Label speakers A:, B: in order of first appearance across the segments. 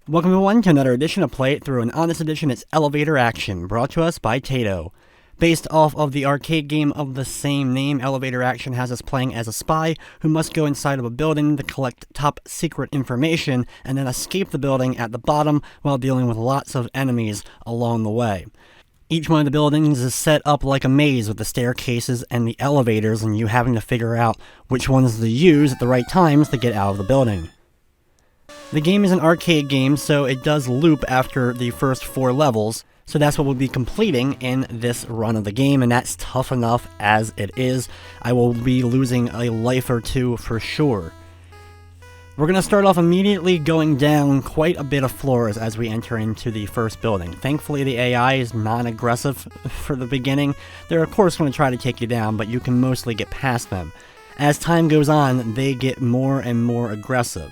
A: Welcome everyone to another edition of Play It Through, and on this edition it's Elevator Action, brought to us by Taito. Based off of the arcade game of the same name, Elevator Action has us playing as a spy who must go inside of a building to collect top secret information and then escape the building at the bottom while dealing with lots of enemies along the way. Each one of the buildings is set up like a maze with the staircases and the elevators, and you having to figure out which ones to use at the right times to get out of the building. The game is an arcade game, so it does loop after the first 4 levels, so that's what we'll be completing in this run of the game, and that's tough enough as it is. I will be losing a life or two for sure. We're going to start off immediately going down quite a bit of floors as we enter into the first building. Thankfully the AI is non-aggressive for the beginning. They're of course going to try to take you down, but you can mostly get past them. As time goes on, they get more and more aggressive.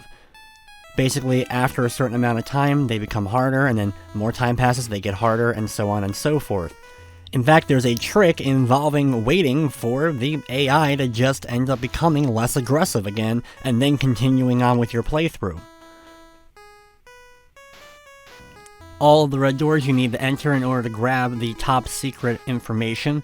A: Basically, after a certain amount of time, they become harder, and then more time passes, they get harder, and so on and so forth. In fact, there's a trick involving waiting for the AI to just end up becoming less aggressive again, and then continuing on with your playthrough. All of the red doors you need to enter in order to grab the top secret information.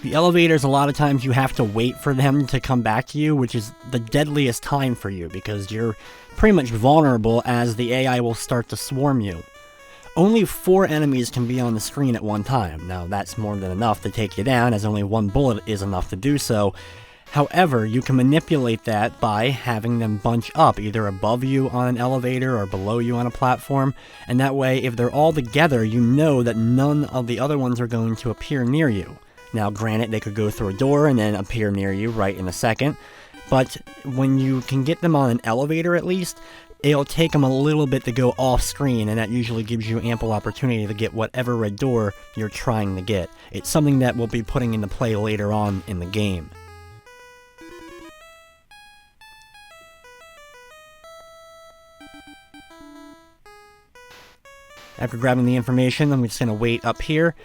A: The elevators, a lot of times you have to wait for them to come back to you, which is the deadliest time for you, because you're pretty much vulnerable as the AI will start to swarm you. Only 4 enemies can be on the screen at one time. Now that's more than enough to take you down, as only 1 bullet is enough to do so. However, you can manipulate that by having them bunch up, either above you on an elevator or below you on a platform, and that way if they're all together, you know that none of the other ones are going to appear near you. Now granted, they could go through a door and then appear near you right in a second, but when you can get them on an elevator at least, it'll take them a little bit to go off screen, and that usually gives you ample opportunity to get whatever red door you're trying to get. It's something that we'll be putting into play later on in the game. After grabbing the information, I'm just going to wait up here.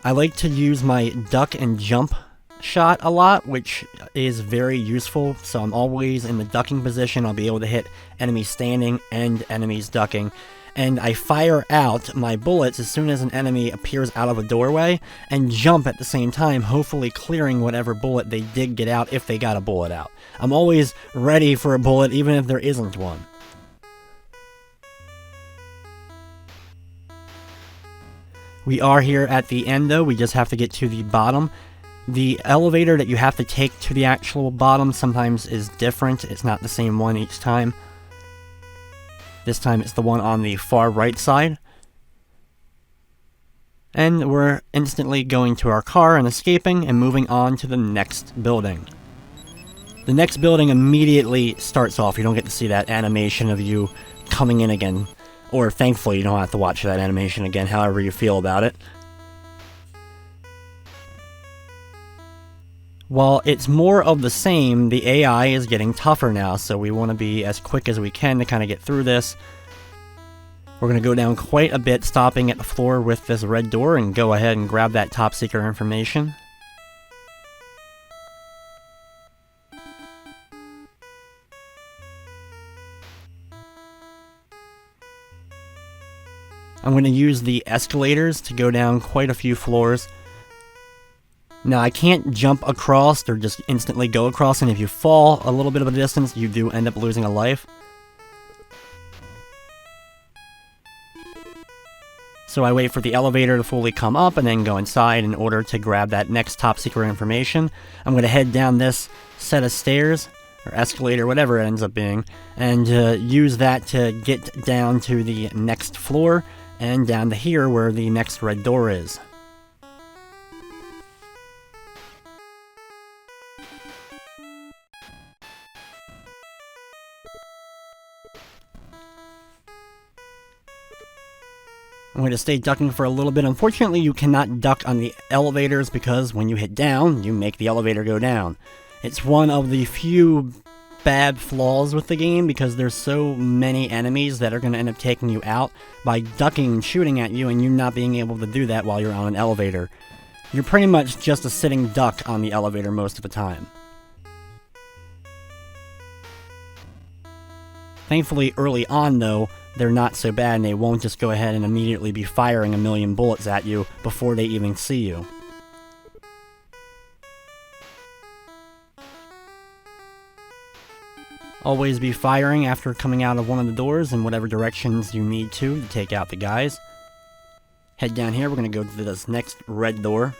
A: I like to use my duck and jump shot a lot, which is very useful, so I'm always in the ducking position. I'll be able to hit enemies standing and enemies ducking, and I fire out my bullets as soon as an enemy appears out of a doorway, and jump at the same time, hopefully clearing whatever bullet they did get out if they got a bullet out. I'm always ready for a bullet even if there isn't one. We are here at the end though, we just have to get to the bottom. The elevator that you have to take to the actual bottom sometimes is different, it's not the same one each time. This time it's the one on the far right side. And we're instantly going to our car and escaping and moving on to the next building. The next building immediately starts off, you don't get to see that animation of you coming in again. Or thankfully you don't have to watch that animation again, however you feel about it. While it's more of the same, the AI is getting tougher now, so we want to be as quick as we can to kind of get through this. We're going to go down quite a bit, stopping at the floor with this red door, and go ahead and grab that top secret information. I'm going to use the escalators to go down quite a few floors. Now I can't jump across or just instantly go across, and if you fall a little bit of a distance, you do end up losing a life. So I wait for the elevator to fully come up and then go inside in order to grab that next top secret information. I'm going to head down this set of stairs, or escalator, whatever it ends up being, and use that to get down to the next floor, and down to here where the next red door is. I'm going to stay ducking for a little bit. Unfortunately, you cannot duck on the elevators because when you hit down, you make the elevator go down. It's one of the few bad flaws with the game because there's so many enemies that are going to end up taking you out by ducking and shooting at you, and you not being able to do that while you're on an elevator. You're pretty much just a sitting duck on the elevator most of the time. Thankfully, early on though, they're not so bad and they won't just go ahead and immediately be firing a million bullets at you before they even see you. Always be firing after coming out of one of the doors in whatever directions you need to take out the guys. Head down here, we're going to go to this next red door.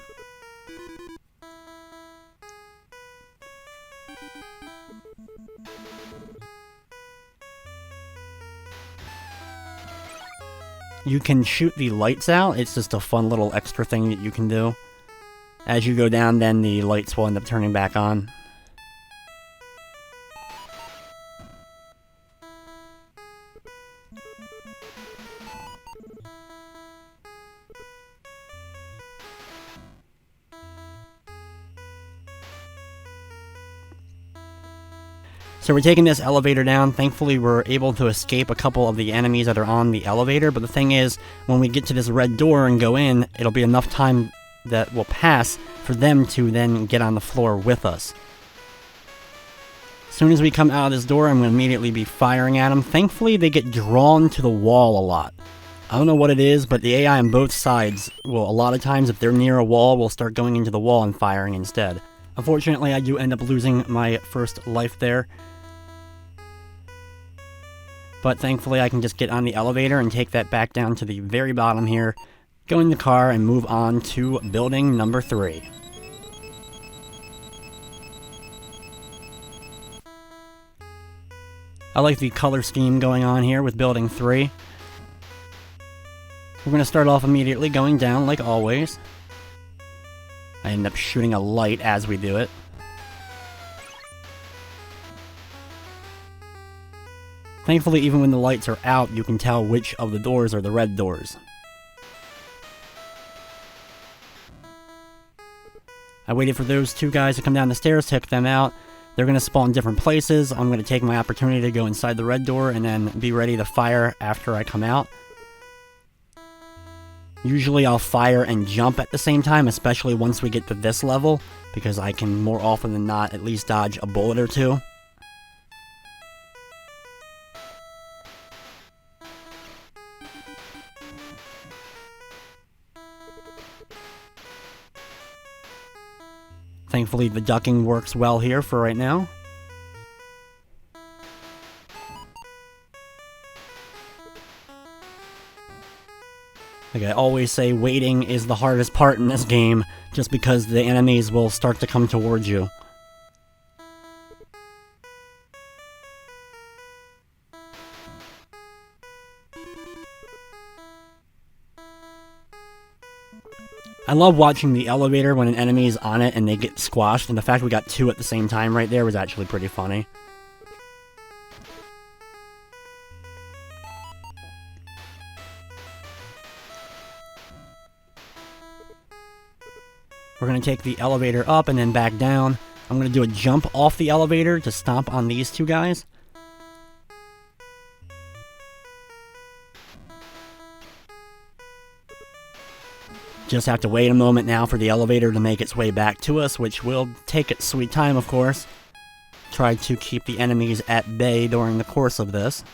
A: You can shoot the lights out, it's just a fun little extra thing that you can do. As you go down, then the lights will end up turning back on. So we're taking this elevator down. Thankfully, we're able to escape a couple of the enemies that are on the elevator, but the thing is, when we get to this red door and go in, it'll be enough time that will pass for them to then get on the floor with us. As soon as we come out of this door, I'm going to immediately be firing at them. Thankfully, they get drawn to the wall a lot. I don't know what it is, but the AI on both sides will, a lot of times, if they're near a wall, will start going into the wall and firing instead. Unfortunately, I do end up losing my first life there. But thankfully I can just get on the elevator and take that back down to the very bottom here, go in the car and move on to building number 3. I like the color scheme going on here with building 3. We're going to start off immediately going down like always. I end up shooting a light as we do it. Thankfully, even when the lights are out, you can tell which of the doors are the red doors. I waited for those 2 guys to come down the stairs, took them out. They're going to spawn different places. I'm going to take my opportunity to go inside the red door and then be ready to fire after I come out. Usually I'll fire and jump at the same time, especially once we get to this level, because I can more often than not at least dodge a bullet or 2. Thankfully, the ducking works well here for right now. Like I always say, waiting is the hardest part in this game, just because the enemies will start to come towards you. I love watching the elevator when an enemy is on it and they get squashed, and the fact we got 2 at the same time right there was actually pretty funny. We're going to take the elevator up and then back down. I'm going to do a jump off the elevator to stomp on these 2 guys. Just have to wait a moment now for the elevator to make its way back to us, which will take its sweet time, of course. Try to keep the enemies at bay during the course of this.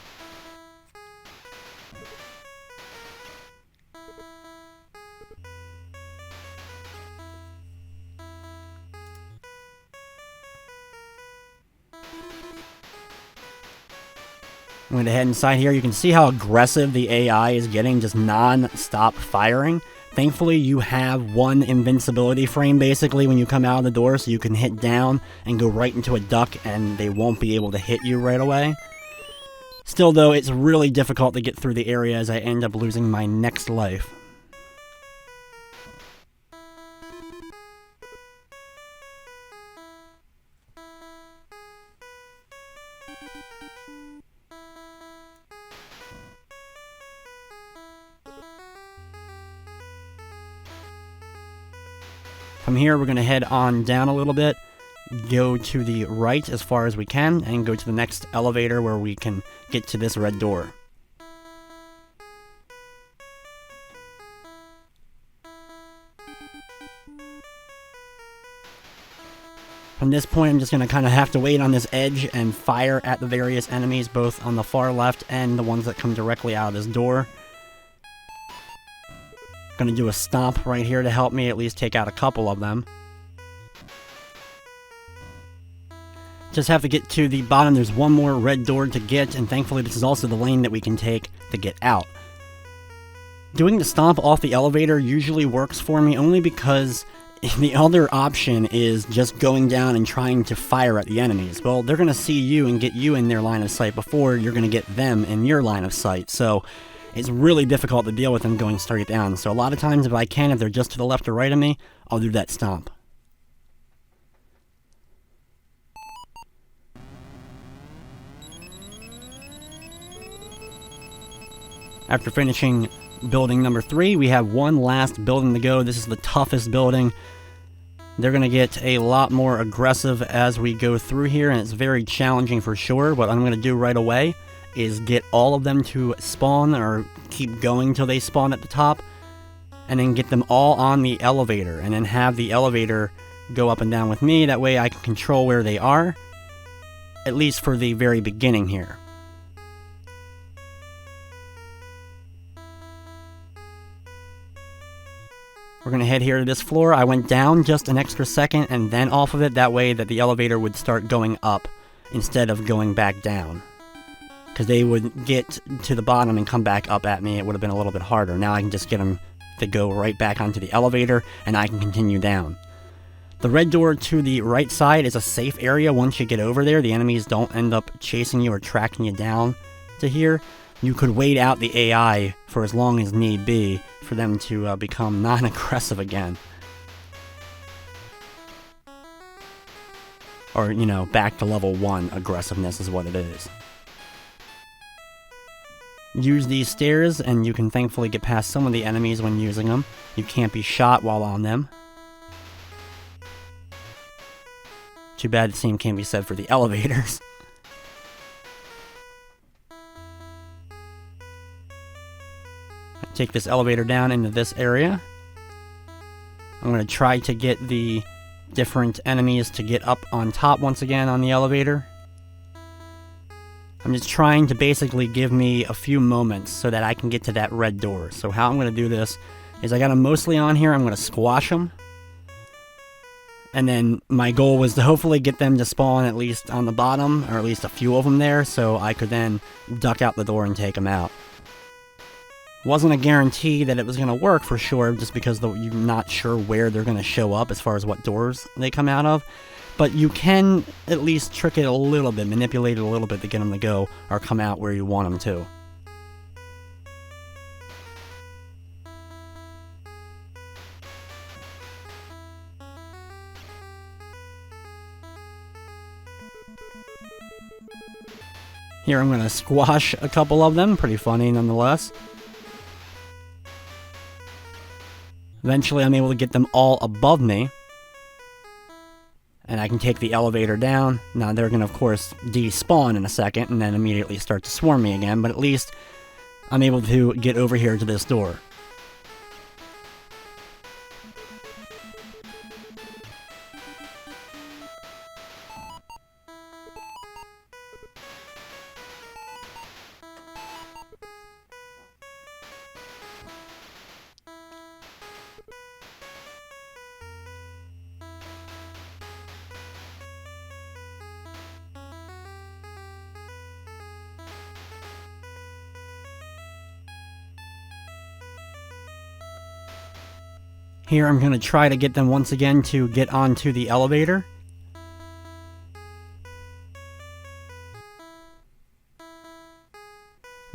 A: I'm going to head inside here. You can see how aggressive the AI is getting, just non-stop firing. Thankfully, you have 1 invincibility frame, basically, when you come out of the door, so you can hit down and go right into a duck, and they won't be able to hit you right away. Still, though, it's really difficult to get through the area as I end up losing my next life. From here, we're going to head on down a little bit, go to the right as far as we can, and go to the next elevator where we can get to this red door. From this point, I'm just going to kind of have to wait on this edge and fire at the various enemies, both on the far left and the ones that come directly out of this door. Going to do a stomp right here to help me at least take out a couple of them. Just have to get to the bottom. There's one more red door to get, and thankfully this is also the lane that we can take to get out. Doing the stomp off the elevator usually works for me only because the other option is just going down and trying to fire at the enemies. Well, they're going to see you and get you in their line of sight before you're going to get them in your line of sight. So it's really difficult to deal with them going straight down. So a lot of times if I can, if they're just to the left or right of me, I'll do that stomp. After finishing building number 3, we have one last building to go. This is the toughest building. They're going to get a lot more aggressive as we go through here, and it's very challenging for sure. What I'm going to do right away is get all of them to spawn, or keep going till they spawn at the top, and then get them all on the elevator, and then have the elevator go up and down with me. That way I can control where they are, at least for the very beginning here. We're going to head here to this floor. I went down just an extra second and then off of it, that way that the elevator would start going up instead of going back down. Because they would get to the bottom and come back up at me. It would have been a little bit harder. Now I can just get them to go right back onto the elevator and I can continue down. The red door to the right side is a safe area. Once you get over there, the enemies don't end up chasing you or tracking you down to here. You could wait out the AI for as long as need be for them to become non-aggressive again. Or, you know, back to level 1 aggressiveness is what it is. Use these stairs and you can thankfully get past some of the enemies when using them. You can't be shot while on them. Too bad the same can't be said for the elevators. Take this elevator down into this area. I'm going to try to get the different enemies to get up on top once again on the elevator. I'm just trying to basically give me a few moments so that I can get to that red door. So how I'm going to do this is I got them mostly on here. I'm going to squash them. And then my goal was to hopefully get them to spawn at least on the bottom, or at least a few of them there, so I could then duck out the door and take them out. Wasn't a guarantee that it was going to work for sure, just because you're not sure where they're going to show up as far as what doors they come out of. But you can at least trick it a little bit, manipulate it a little bit to get them to go or come out where you want them to. Here I'm going to squash a couple of them, pretty funny nonetheless. Eventually I'm able to get them all above me. And I can take the elevator down. Now they're going to of course despawn in a second and then immediately start to swarm me again, but at least I'm able to get over here to this door. Here I'm going to try to get them once again to get onto the elevator.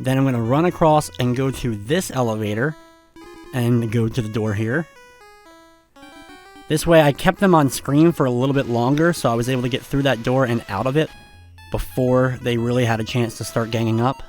A: Then I'm going to run across and go to this elevator and go to the door here. This way I kept them on screen for a little bit longer, so I was able to get through that door and out of it before they really had a chance to start ganging up.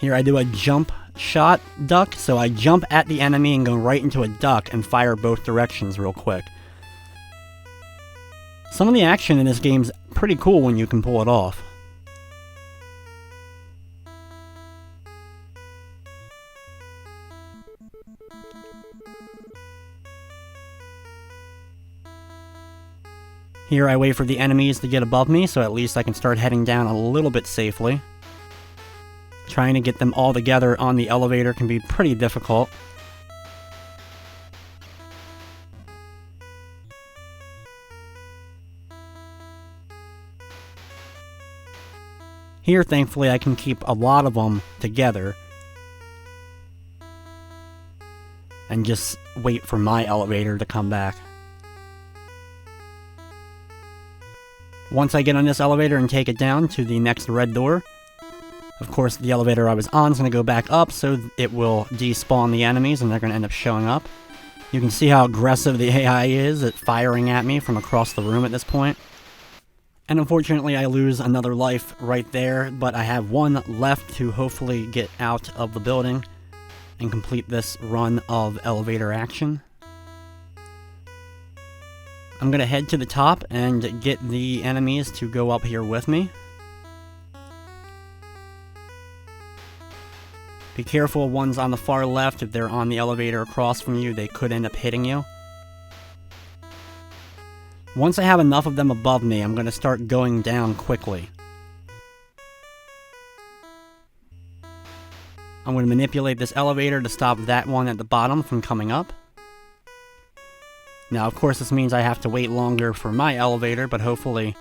A: Here I do a jump shot duck, so I jump at the enemy and go right into a duck and fire both directions real quick. Some of the action in this game's pretty cool when you can pull it off. Here I wait for the enemies to get above me, so at least I can start heading down a little bit safely. Trying to get them all together on the elevator can be pretty difficult. Here, thankfully, I can keep a lot of them together and just wait for my elevator to come back. Once I get on this elevator and take it down to the next red door, of course the elevator I was on is going to go back up, so it will despawn the enemies and they're going to end up showing up. You can see how aggressive the AI is at firing at me from across the room at this point. And unfortunately I lose another life right there, but I have one left to hopefully get out of the building and complete this run of elevator action. I'm going to head to the top and get the enemies to go up here with me. Be careful, ones on the far left, if they're on the elevator across from you, they could end up hitting you. Once I have enough of them above me, I'm going to start going down quickly. I'm going to manipulate this elevator to stop that one at the bottom from coming up. Now, of course, this means I have to wait longer for my elevator, but hopefully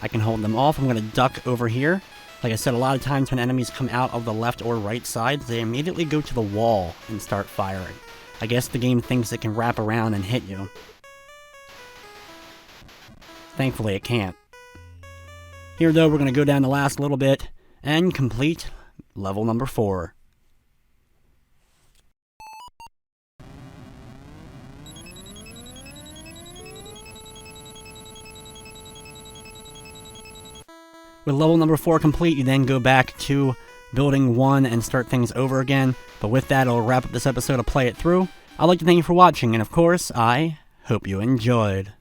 A: I can hold them off. I'm going to duck over here. Like I said, a lot of times when enemies come out of the left or right side, they immediately go to the wall and start firing. I guess the game thinks it can wrap around and hit you. Thankfully, it can't. Here, though, we're going to go down the last little bit and complete level number 4. With level number 4 complete, you then go back to building 1 and start things over again. But with that, I'll wrap up this episode of Play It Through. I'd like to thank you for watching, and of course, I hope you enjoyed.